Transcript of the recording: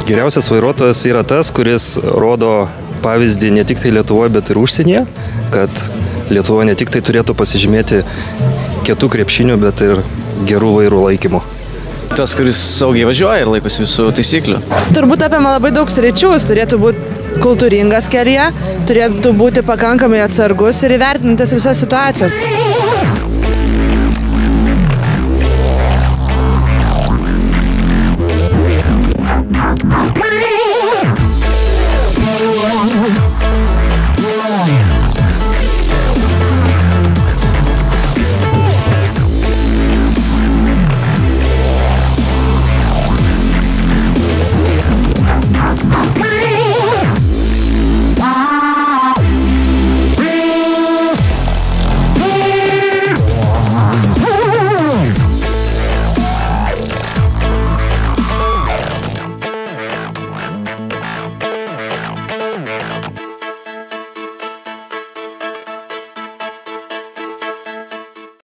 Geriausias vairuotojas yra tas, kuris rodo pavyzdį ne tik tai Lietuvoje, bet ir užsienyje, kad Lietuva ne tik tai turėtų pasižymėti kietų krepšinių, bet ir gerų vairų laikymų. Tas, kuris saugiai važiuoja ir laikosi visų taisyklių. Turbūt apima labai daug sričių, turėtų būti kultūringas kelyje, turėtų būti pakankamai atsargus ir įvertinantis visas situacijas.